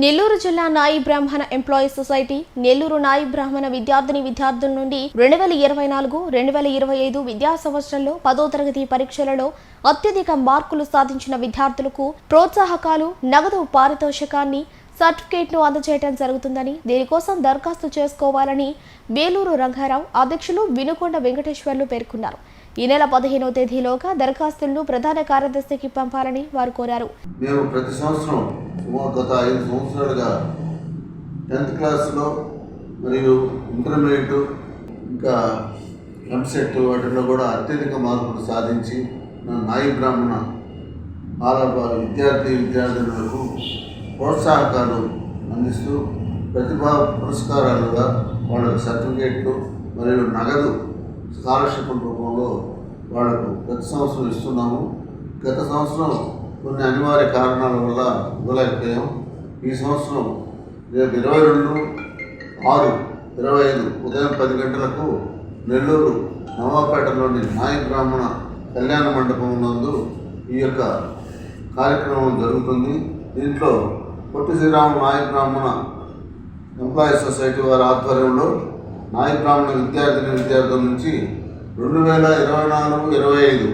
నెల్లూరు జిల్లా నాయి బ్రాహ్మణ ఎంప్లాయీస్ సొసైటీ నెల్లూరు నాయి బ్రాహ్మణ విద్యార్థుల నుండి 2024-2025 విద్యా సంవత్సరంలో 10వ తరగతి పరీక్షలలో అత్యధిక మార్కులు సాధించిన విద్యార్థులకు ప్రోత్సాహకాలు, నగదు పారితోషికాన్ని, సర్టిఫికేట్ను అందజేయడం జరుగుతుందని, దీనికోసం దరఖాస్తు చేసుకోవాలని వేలూరు రంగారావు అధ్యక్షులు వినుకొండ వెంకటేశ్వర్లు పేర్కొన్నారు. ఈ నెల 15వ తేదీలోగా దరఖాస్తులను ప్రధాన కార్యదర్శికి పంపాలని వారు కోరారు. మేము ప్రతి సంవత్సరం గత 5 సంవత్సరాలుగా 10th క్లాస్లో మరియు ఇంటర్మీడియట్ ఇంకా ఎంసెట్ వాటిల్లో కూడా అత్యధిక మార్కులు సాధించి నాయి బ్రాహ్మణ ఆలపాల విద్యార్థులకు ప్రోత్సాహకాలు అందిస్తూ ప్రతిభా పురస్కారాలుగా వాళ్ళకు సర్టిఫికేట్లు మరియు నగదు స్కాలర్షిప్ రూపంలో వాళ్లకు ప్రతి సంవత్సరం ఇస్తున్నాము. గత సంవత్సరం కొన్ని అనివార్య కారణాల వల్ల ఇవ్వలేకపోయాం. ఈ సంవత్సరం రేపు 22/6/25 ఉదయం 10 గంటలకు నెల్లూరు నవాపేటలోని నాయి బ్రాహ్మణ కళ్యాణ మండపం నందు ఈ యొక్క కార్యక్రమం జరుగుతుంది. దీంట్లో పొట్టి శ్రీరాములు నాయి బ్రాహ్మణ ఎంప్లాయీస్ సొసైటీ వారి ఆధ్వర్యంలో నాయి బ్రాహ్మణ విద్యార్థుల నుంచి 2024-25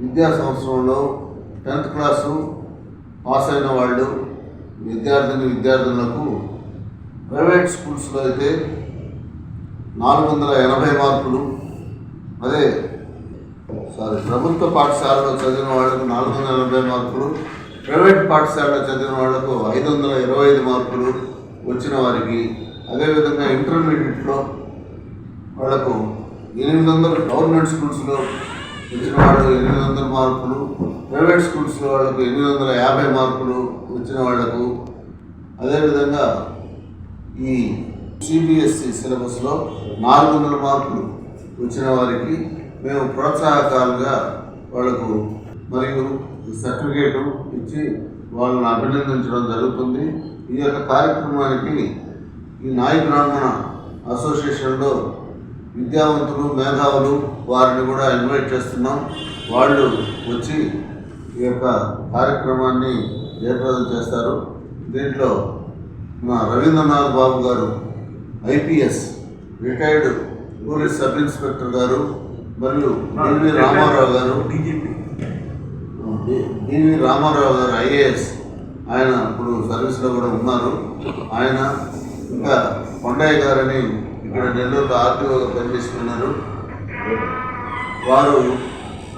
విద్యా సంవత్సరంలో 10th క్లాసు పాస్ అయిన వాళ్ళు విద్యార్థులకు ప్రైవేట్ స్కూల్స్లో అయితే 480 మార్కులు, ప్రభుత్వ పాఠశాలలో చదివిన వాళ్ళకు 480 మార్కులు, ప్రైవేట్ పాఠశాలలో చదివిన వాళ్లకు 525 మార్కులు వచ్చిన వారికి, అదేవిధంగా ఇంటర్మీడియట్లో వాళ్లకు 800, గవర్నమెంట్ స్కూల్స్లో వచ్చిన వాళ్ళు 800 మార్కులు, ప్రైవేట్ స్కూల్స్లో వాళ్ళకు 850 మార్కులు వచ్చిన వాళ్లకు, అదేవిధంగా ఈ సిబిఎస్ఈ సిలబస్లో 400 మార్కులు వచ్చిన వారికి మేము ప్రోత్సాహకాలుగా వాళ్లకు మరియు సర్టిఫికేటు ఇచ్చి వాళ్ళని అభినందించడం జరుగుతుంది. ఈ యొక్క కార్యక్రమానికి ఈ నాయి బ్రాహ్మణ అసోసియేషన్లో విద్యావంతులు, మేధావులు వారిని కూడా ఇన్వైట్ చేస్తున్నాం. వాళ్ళు వచ్చి ఈ యొక్క కార్యక్రమాన్ని జయప్రదం చేస్తారు. దీంట్లో మా రవీంద్రనాథ్ బాబు గారు IPS retired police sub inspector గారు మరియు డివి రామారావు గారు ఐఏఎస్, ఆయన ఇప్పుడు సర్వీస్లో కూడా ఉన్నారు. ఆయన ఇంకా కొండయ్య గారని ఇక్కడ నెల్లూరులో ఆర్టీఓగా పనిచేస్తున్నారు. వారు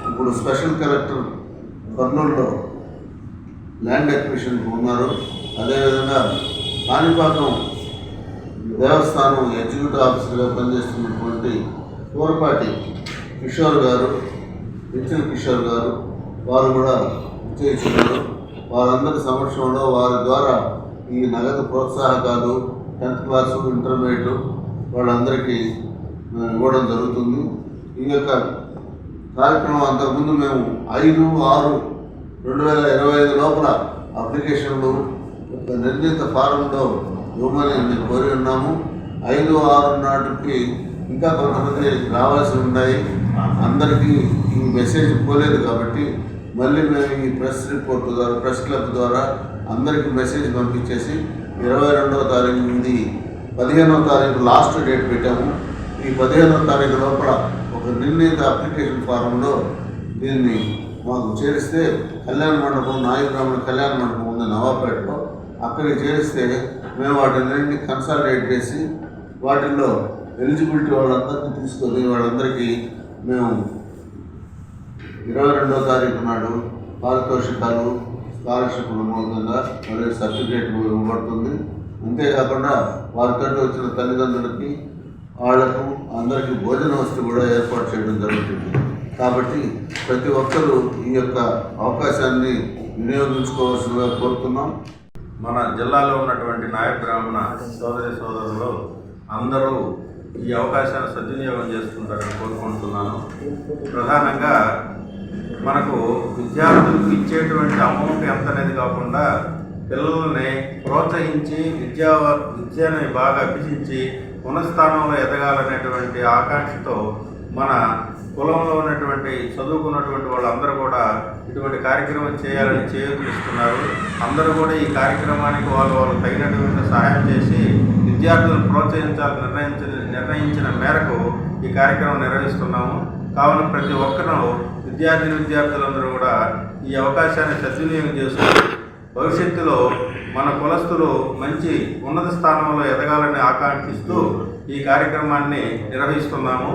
ఇప్పుడు స్పెషల్ కలెక్టర్ కర్నూలులో ల్యాండ్ అక్విజిషన్కి ఉన్నారు. అదేవిధంగా కాణిపాకం దేవస్థానం ఎగ్జిక్యూటివ్ ఆఫీసర్గా పనిచేస్తున్నటువంటి కోరపాటి కిషోర్ గారు, నిత్యం కిషోర్ గారు, వారు కూడా చేస్తున్నారు. వారందరి సమక్షంలో వారి ద్వారా ఈ నగదు ప్రోత్సాహకాలు 10th క్లాసు, ఇంటర్మీడియట్ వాళ్ళందరికీ ఇవ్వడం జరుగుతుంది. ఈ యొక్క కార్యక్రమం అంతకుముందు మేము 5/6/2025 లోపల అప్లికేషన్లు నిర్ణీత ఫారంలో ఇవ్వమని మేము కోరి ఉన్నాము. 5/6 నాటికి ఇంకా కొంతమంది రావాల్సి ఉన్నాయి. అందరికీ ఈ మెసేజ్ పోలేదు కాబట్టి మళ్ళీ మేము ఈ ప్రెస్ రిపోర్ట్ ద్వారా, ప్రెస్ క్లబ్ ద్వారా అందరికీ మెసేజ్ పంపించేసి 22వ తారీఖు నుండి 15వ తారీఖు లాస్ట్ డేట్ పెట్టాము. ఈ 15వ తారీఖు లోపల ఒక నిర్ణీత అప్లికేషన్ ఫారంలో దీన్ని మాకు చేరిస్తే కళ్యాణ మండపం, నాయి బ్రాహ్మణ కళ్యాణ మండపం ఉంది నవాపేటలో, అక్కడికి చేరిస్తే మేము వాటిని కన్సాలిడేట్ చేసి వాటిల్లో ఎలిజిబిలిటీ వాళ్ళందరినీ తీసుకొని వాళ్ళందరికీ మేము 22వ తారీఖు నాడు పారితోషికాలు, స్కాలర్షిప్ల మూలంగా మరియు సర్టిఫికేట్లు ఇవ్వబడుతుంది. అంతేకాకుండా వారితో వచ్చిన తల్లిదండ్రులకి వాళ్లకు అందరికీ భోజన వస్తువు కూడా ఏర్పాటు చేయడం జరుగుతుంది. కాబట్టి ప్రతి ఒక్కరూ ఈ యొక్క అవకాశాన్ని వినియోగించుకోవాల్సిందిగా కోరుతున్నాం. మన జిల్లాలో ఉన్నటువంటి నాయి బ్రాహ్మణ సోదరులు అందరూ ఈ అవకాశాన్ని సద్వినియోగం చేసుకుంటారని కోరుకుంటున్నాను. ప్రధానంగా మనకు విద్యార్థులకు ఇచ్చేటువంటి అమౌంట్ ఎంత అనేది కాకుండా పిల్లల్ని ప్రోత్సహించి విద్యని బాగా అభ్యసించి ఉన్నతస్థానంలో ఎదగాలనేటువంటి ఆకాంక్షతో మన కులంలో ఉన్నటువంటి చదువుకున్నటువంటి వాళ్ళందరూ కూడా ఇటువంటి కార్యక్రమం చేయాలని చేయూతనిస్తున్నారు. అందరూ కూడా ఈ కార్యక్రమానికి వాళ్ళు తగినటువంటి సహాయం చేసి విద్యార్థులను ప్రోత్సహించాలని నిర్ణయించిన మేరకు ఈ కార్యక్రమం నిర్వహిస్తున్నాము. కావున ప్రతి ఒక్కరూ విద్యార్థులందరూ కూడా ఈ అవకాశాన్ని సద్వినియోగం చేసుకుని భవిష్యత్తులో మన కులస్తులు మంచి ఉన్నత స్థానంలో ఎదగాలని ఆకాంక్షిస్తూ ఈ కార్యక్రమాన్ని నిర్వహిస్తున్నాము.